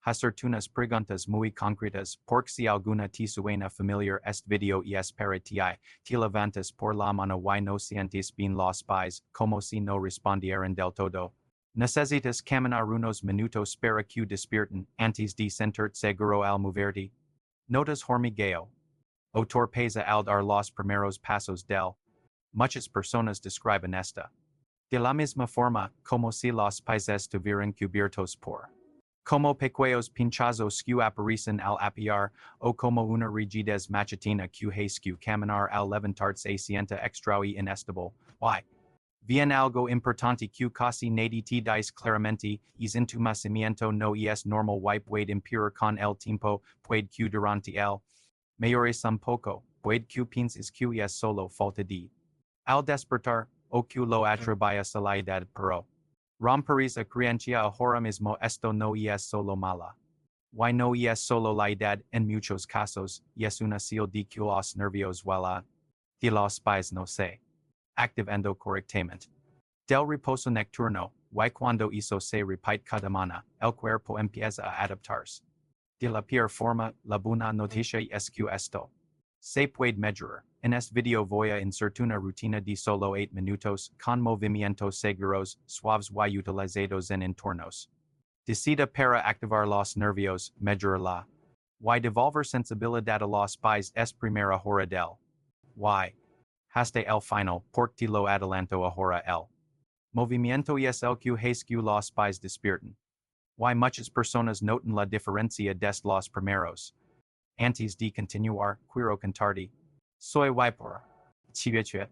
Hacertunas preguntas muy concretas, por si alguna te suena familiar este video es para ti, te levantas por la mano y no sientes bien los pies, como si no respondieran del todo. Necesitas caminar unos minutos para que despierten, antes de sentirte seguro al moverte. Notas Hormigueo. O torpeza al dar los primeros pasos del. Muchas personas describen esta. De la misma forma, como si los pies estuvieran cubiertos por. Como pequeños pinchazos que aparecen al apiar, o como una rigidez machatina que hace que caminar al levantarse se sienta extra y inestable. Why? Bien algo importante que casi nadie te dice claramente, es entumecimiento no es normal y puede empeorar con el tiempo, puede que durante el mayores un poco, puede que pienses que es solo falta de. Al despertar, o que lo atribuyas a la edad pero. Romperis a creencia ahora mismo esto no es solo mala. Y no es solo la edad, en muchos casos, es una señal de que los nervios de los pies no se activando correctamente. Del reposo nocturno, y cuando eso se repite cada mañana, el cuerpo empieza a adaptarse. De la peor forma, la buena noticia es que esto se puede mejorar. En este video voy a insertar una rutina de solo 8 minutos, con movimientos seguros, suaves y utilizados en entornos. Decida para activar los nervios, mejorarla. Y devolver sensibilidad a los pies es primera hora del. Y. Hasta el final, porque lo adelanto ahora el. Movimiento es el que hace que los pies despierten. Y muchas personas notan la diferencia desde los primeros. Antes de continuar, quiero contarte. Soy y por. Chiveche.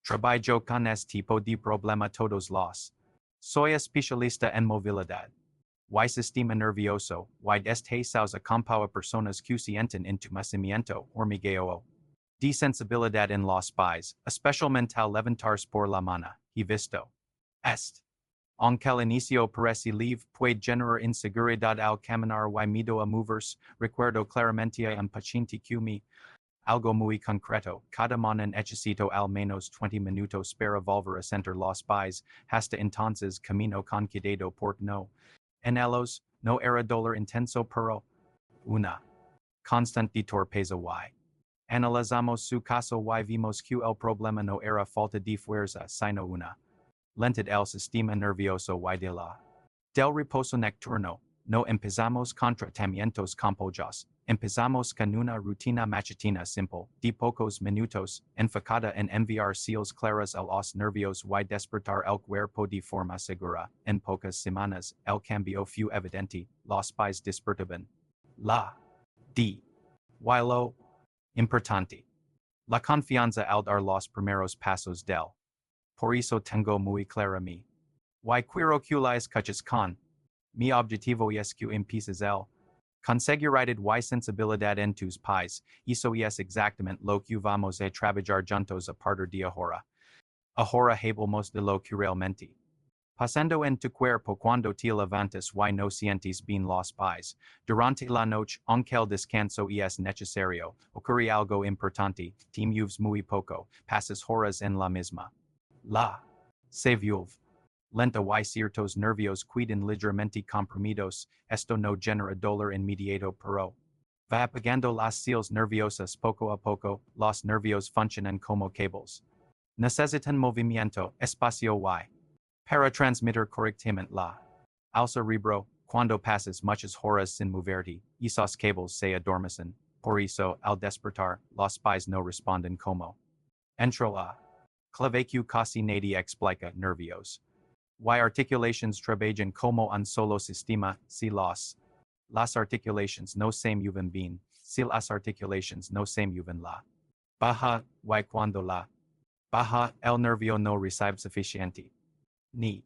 Trabajo con este tipo de problema todos los. Soy especialista en movilidad. Y sistema nervioso, y este causa compa a personas que sienten entumecimiento, hormigueo. De sensibilidad en los pies, especialmente al levantarse por la mañana, he visto. Este. Aunque el inicio parece leve, puede generar inseguridad al caminar y miedo a moverse, recuerdo claramente a un paciente que me. Algo muy concreto, cada mañana necesito al menos 20 minutos para volver a sentir los pies, hasta entonces camino con cuidado porque no. En ellos, no era dolor intenso pero. Una. Constante torpeza y. Analizamos su caso y vimos que el problema no era falta de fuerza, sino una. Lentid el sistema nervioso y de la. Del reposo nocturno, no empezamos con tratamientos complejos, empezamos con una rutina matutina simple, de pocos minutos, enfocada en enviar señales claras a los nervios y despertar el cuerpo de forma segura. En pocas semanas, el cambio fue evidente, los pies despertaban. La. D. Y lo. Importante. La confianza al dar los primeros pasos del. Por eso tengo muy clara mi. Y quiero que la escuches con. Mi objetivo es que empieces el. Conseguirte y sensibilidad en tus pies, eso es exactamente lo que vamos a trabajar juntos a partir de ahora. Ahora hablamos de lo que realmente. Pasando en tu cuerpo cuando te levantas y no sientes bien los pies. Durante la noche, aunque el descanso es necesario, ocurre algo importante, te mueves muy poco, pasas horas en la misma. La. Se vuelve. Lenta y ciertos nervios quedan ligeramente comprimidos, esto no genera dolor inmediato pero. Va apagando las señales nerviosas poco a poco, los nervios funcionan como cables. Necesitan movimiento, espacio y. Para transmitir correctamente la. Al cerebro, cuando pasas muchas horas sin moverte, esos cables se adormecen. Por eso, al despertar, los pies no responden como. Entro a. Clave que casi nadie explica, nervios. Y articulations trabajan como un solo sistema, si las articulations no se mueven bien, si las articulations no se mueven la. Baja, y cuando la. Baja, el nervio no recibe suficiente. Ni.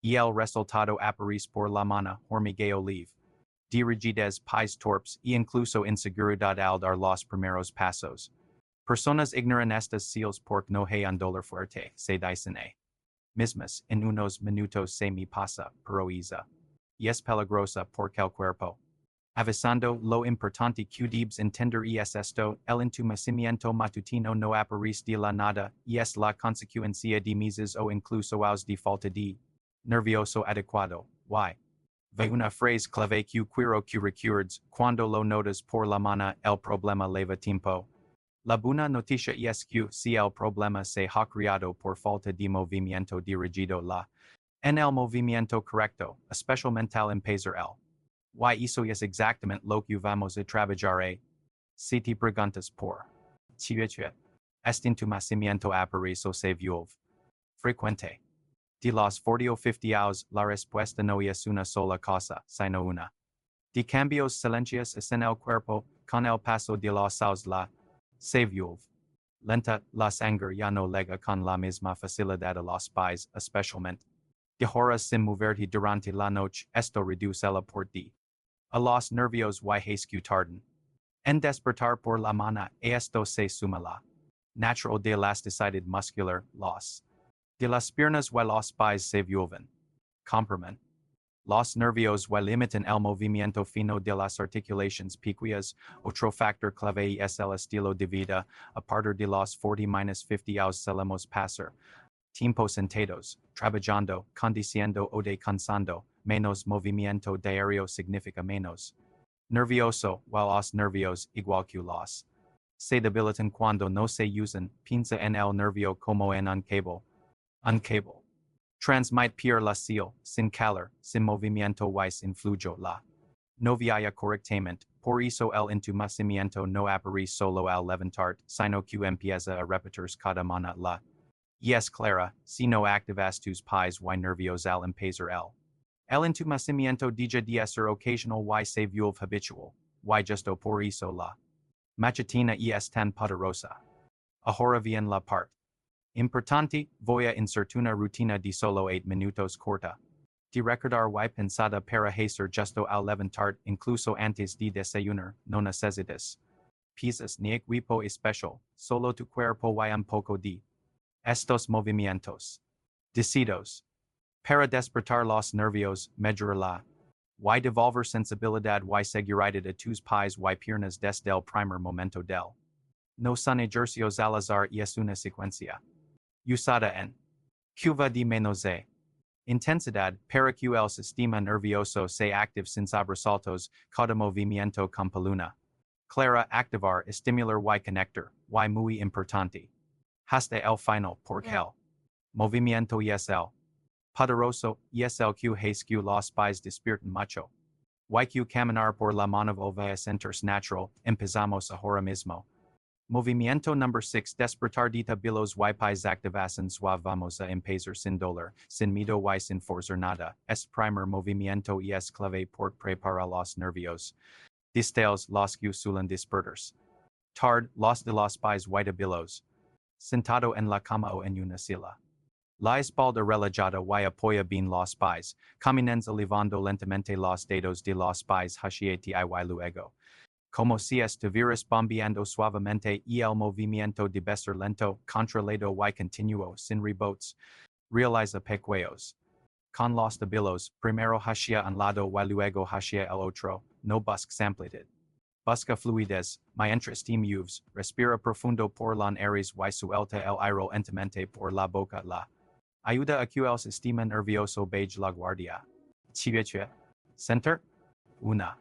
Y el resultado aparece por la mano, hormigueo leve. De rigidez pies torpes e incluso inseguridad al dar los primeros pasos. Personas ignoran estas señales porque no hay un dolor fuerte, se dicen a. Mismas, en unos minutos se me pasa, pero esa. Y es peligrosa porque el cuerpo. Avisando, lo importante que debes entender es esto, el entumecimiento matutino no aparece de la nada, y es la consecuencia de meses o incluso años de falta de nervioso adecuado. Y. Ve una phrase clave que quiero que recuerdes cuando lo notas por la mañana el problema leva tiempo. La buena noticia es que si el problema se ha creado por falta de movimiento dirigido en el movimiento correcto, especialmente al empezar el. Y eso es exactamente lo que vamos a trabajar. Si te preguntas por Chiveche, este entumecimiento aparece se vuelve frecuente. De los 40 o 50 años, la respuesta no es una sola cosa, sino una. De cambios silenciosos en el cuerpo, con el paso de los años se vuelve lenta, la sangre ya no llega con la misma facilidad a los pies, especialmente. De horas sin moverte durante la noche, esto reduce el aporte a los nervios y que tardan en despertar por la mañana, esto se suma la natural de elasticidad muscular, los de las piernas y los pies se vuelven comprimen. Los nervios y limitan el movimiento fino de las articulaciones pequeñas. Otro factor clave es el estilo de vida. A partir de los 40-50 años solemos pasar tiempo sentados, trabajando, conduciendo o descansando. Menos movimiento diario significa menos nervioso, while los nervios, igual que los se debilitan cuando no se usan. Piensa en el nervio como en un cable. Un cable transmite por la seal, sin calor, sin movimiento y sin flujo la novia correctamente. Por eso el entumecimiento no aparece solo al levantar, sino que empieza a repetirse cada mañana la. Y es clara, si no activas tus pies y nervios al empezar el entumecimiento deja de ser occasional y se vuelve habitual, y justo por eso la machatina es tan poderosa. Ahora bien la parte importante, voy a insertar una rutina de solo 8 minutos corta. De recordar y pensada para hacer justo al levantar, incluso antes de desayunar, no necesitas pisas ni equipo especial, solo tu cuerpo y un poco de estos movimientos decidos para despertar los nervios, mejorar la y devolver sensibilidad y seguridad a tus pies y piernas desde el primer momento del. No son ejercicios al azar y es una secuencia usada en curva de menos intensidad para que el sistema nervioso se active sin sobresaltos. Cada movimiento con luna clara, activar, estimular y conectar, y muy importante. Hasta el final, porque el movimiento es el poderoso, es el que hace que los pies despierten mucho. Y que caminar por la mano volva a sentirse natural. Empezamos ahora mismo. Movimiento número 6. Despertar de tabilos y pies activación suave. Vamos a empezar sin dolor, sin miedo y sin forzar nada. Es primer movimiento y es clave por preparar los nervios distalos, los que suelen despertarse tard, los de los pies y tabilos. Sentado en la cama o en una silla. La espalda relajada y apoya bien los pies, caminando elevando lentamente los dedos de los pies hacia ti y luego. Como si estuvieras bombeando suavemente y el movimiento debe ser lento, controlado y continuo, sin rebotes. Realiza pequeños con los tabilos, primero hacia un lado y luego hacia el otro, no busques amplitud. Busca fluidez, mientras te mueves, respira profundo por la nariz y suelta el aire lentamente por la boca. La ayuda a que el sistema nervioso baje la guardia. Chiveche. Center. Una.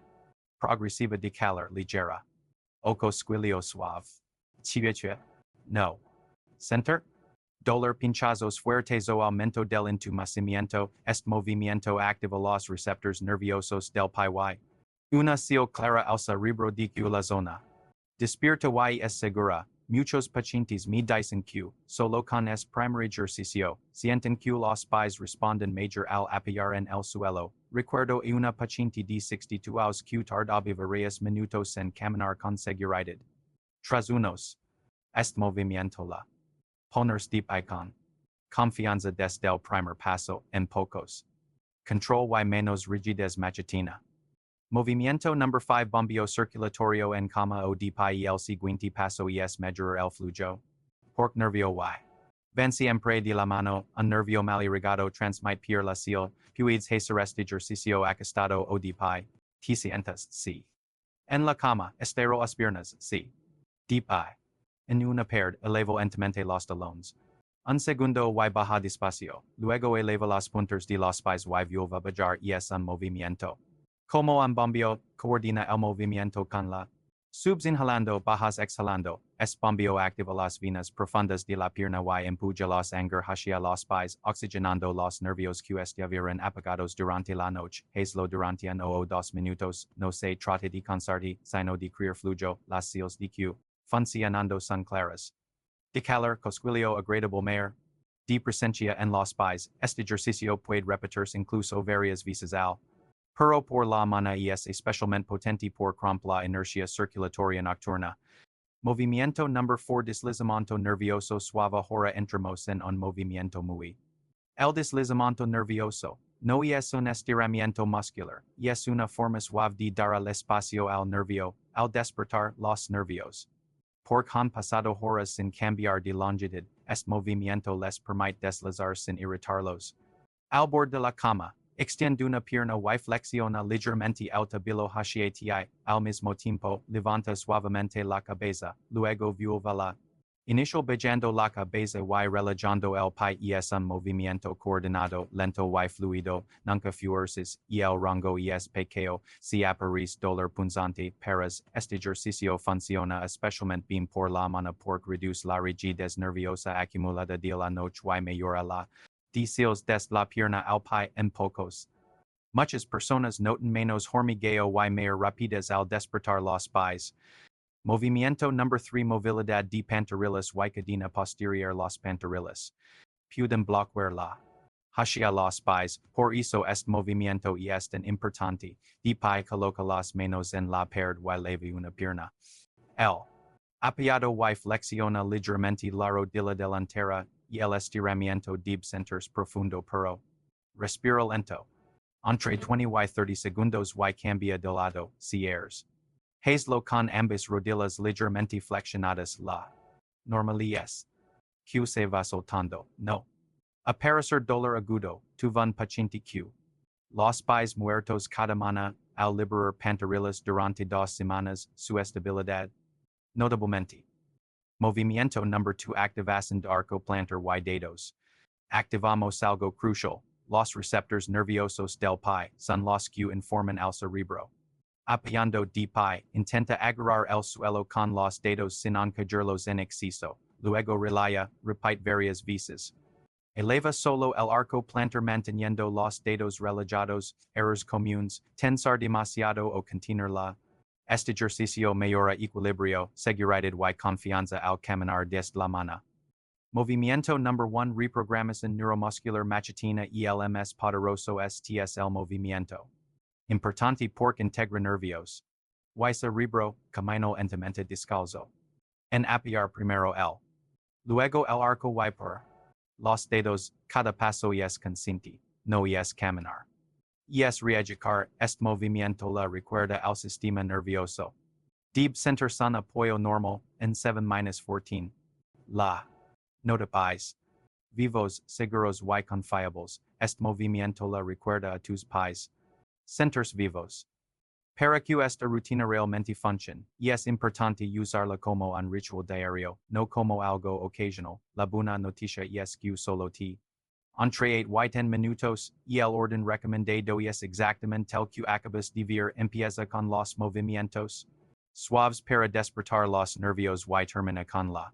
Progresiva de calor ligera. Oco squilio suave. Chiveche. No. Center. Dolor pinchazos fuertes o aumento del entumecimiento. Este movimiento activa los receptores nerviosos del pie. Una señal clara al cerebro de que la zona despierta y es segura. Muchos pacientes me dicen que, solo con es primer ejercicio, sienten que los pies responden mejor al apoyar en el suelo. Recuerdo a una paciente de 62 años que tardaba varios minutos en caminar con seguridad. Tras unos. Este movimiento la ponerse de pie con confianza desde el primer paso, en pocos. Control y menos rigidez machatina. Movimiento número 5. Bombeo circulatorio en cama o de pie y el siguiente paso es mejorar el flujo. Por nervio y. Ven siempre de la mano, un nervio mal irrigado transmite por la seal, puedes hacer este ejercicio acostado o de pie. Te sientas, sí. En la cama, estiro las piernas, sí. De pie. En una pared, elevo lentamente los talones. Un segundo y baja despacio, luego eleva las puntas de los pies y vuelve a bajar y es un movimiento. Como un bombeo, coordina el movimiento con la subs inhalando, bajas exhalando, es bombeo activa las venas profundas de la pierna y empuja los anger hacia los pies, oxigenando los nervios que estuvieron apagados durante la noche, hazlo durante 1 o 2 minutos, no se trata de cansarte, sino de crear flujo, las seals de Q, funcionando son claras. De calor, cosquillo agradable mayor, de presencia en los pies, este ejercicio puede repetirse incluso varias veces al pero por la mañana y es especialmente potente por la inercia circulatoria nocturna. Movimiento number 4 deslizamiento nervioso suave ahora entramos en un movimiento muy. El deslizamiento nervioso no es un estiramiento muscular, y es una forma suave de dar el espacio al nervio, al despertar los nervios. Porque han pasado horas sin cambiar de longitud, este movimiento les permite deslizar sin irritarlos. Al borde de la cama, extiende una pierna y flexiona ligeramente alta bilo hacia ti, al mismo tiempo, levanta suavemente la cabeza, luego vuelve la initial bajando la cabeza y relajando el pie y es un movimiento coordinado, lento y fluido, nunca fuerces, y el rango es pequeño, si aparece dolor punzante, peras, este ejercicio funciona especialmente bien por la mañana porque reduce la rigidez nerviosa acumulada de la noche y mejora la seals des la pierna al pie en pocos. Muchas personas notan menos hormigueo y mayor rapidez al despertar los pies. Movimiento number 3 movilidad de pantorrillas y cadena posterior los pantorrillas. Pueden bloquear la hacia los pies, por eso este movimiento y es tan importante, de pie coloca las manos en la pared y leve una pierna. El apoyado y flexiona ligeramente la rodilla delantera y el estiramiento debe sentirse profundo pero respira lento. Entre 20 y 30 segundos y cambia de lado, si eres. Hazlo con ambas rodillas ligeramente flexionadas la normalidad. Q se va soltando, no. Aparecer dolor agudo, tu van paciente Q. Los pies muertos cada mañana, al liberar pantorrillas durante 2 semanas, su estabilidad. Notablemente. Movimiento number 2 activación de arco plantar y dedos. Activamos algo crucial. Los receptores nerviosos del pie son los que informan al cerebro. Apoyando de pie, intenta agarrar el suelo con los dedos sin encajarlos en exceso. Luego relaya, repite varias veces. Eleva solo el arco plantar manteniendo los dedos relajados, errores comunes, tensar demasiado o contener la. Este ejercicio mejora equilibrio, seguridad y confianza al caminar desde la mano. Movimiento number 1 reprogramación neuromuscular machutina y el más poderoso es el movimiento. Importante porque integra nervios. Y cerebro, camino enteramente descalzo. En apoyar primero el. Luego el arco y por. Los dedos, cada paso es consciente, no es caminar. Y es reeducar, este movimiento la recuerda al sistema nervioso. Debe sentirse un apoyo normal, en 7-14. La. Nota pies. Vivos, seguros y confiables, este movimiento la recuerda a tus pies. Centers vivos. Para que esta rutina realmente funcione, y es importante usarla como un ritual diario, no como algo ocasional. La buena noticia es que solo te. Entre 8 y 10 minutos, y el orden recomendado es exactamente el que acabas de ver. Empieza con los movimientos suaves para despertar los nervios y termina con la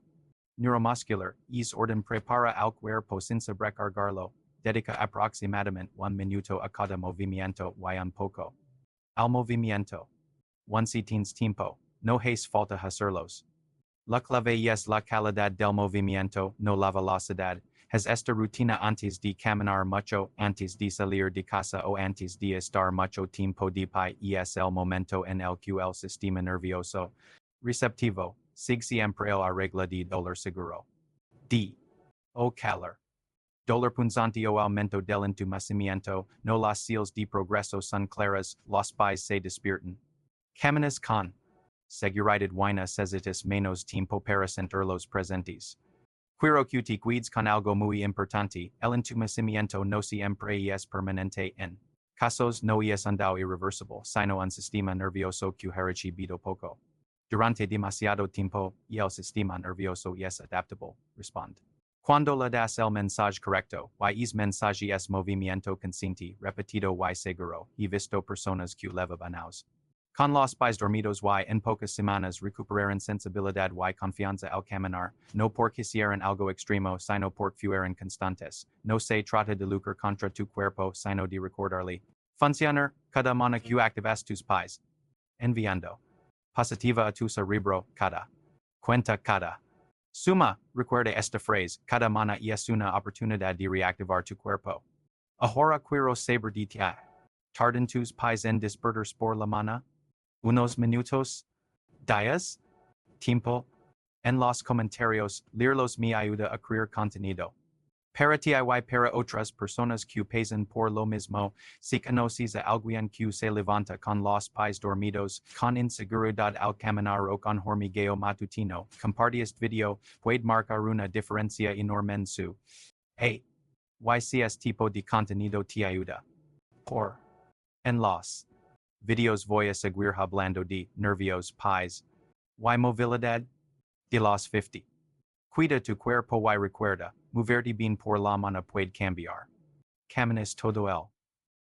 neuromuscular. Es orden prepara al cuerpo sin sobrecargarlo. Dedica aproximadamente 1 minuto a cada movimiento y un poco al movimiento. Si tienes tiempo, no hace falta hacerlos. La clave es la calidad del movimiento, no la velocidad. Haz esta rutina antes de caminar mucho, antes de salir de casa o antes de estar mucho tiempo de pie y es el momento en el que el sistema nervioso receptivo sigue siempre la regla de dolor seguro. D. O calor. Dolor punzante o aumento del entumecimiento, no las seals de progreso son claras, los pies se despiertan. Caminas con seguridad y necesitas menos tiempo para sentirlos presentes. Quiero que te cuides con algo muy importante, el entumecimiento no siempre es permanente en casos no es andado irreversible, sino un sistema nervioso que ha recibido poco. Durante demasiado tiempo, y el sistema nervioso es adaptable, responde. Cuando le das el mensaje correcto, y es mensaje es movimiento consciente, repetido y seguro, y visto personas que levantaos. Con los pies dormidos y en pocas semanas recuperaron sensibilidad y confianza al caminar, no porque hicieran algo extremo, sino porque fueran constantes. No se trata de lucrar contra tu cuerpo, sino de recordarle. Funcionar, cada mañana que activas tus pies. Enviando. Positiva a tu cerebro, cada. Cuenta cada. Suma, recuerda esta frase, cada mañana es una oportunidad de reactivar tu cuerpo. Ahora quiero saber de ti. Tardan tus pies en despertar por la mañana? Unos minutos, días, tiempo. En los comentarios, leerlos me ayuda a crear contenido. Para ti y para otras personas que pasan por lo mismo, si conoces a alguien que se levanta con los pies dormidos, con inseguridad al caminar o con hormigueo matutino, comparte este video, puede marcar una diferencia enorme en su. Hey, si este tipo de contenido te ayuda. En los videos voy a seguir hablando de nervios pies. Movilidad de los 50. Cuida tu cuerpo y recuerda, moverte bien por la mano puede cambiar. Caminas todo el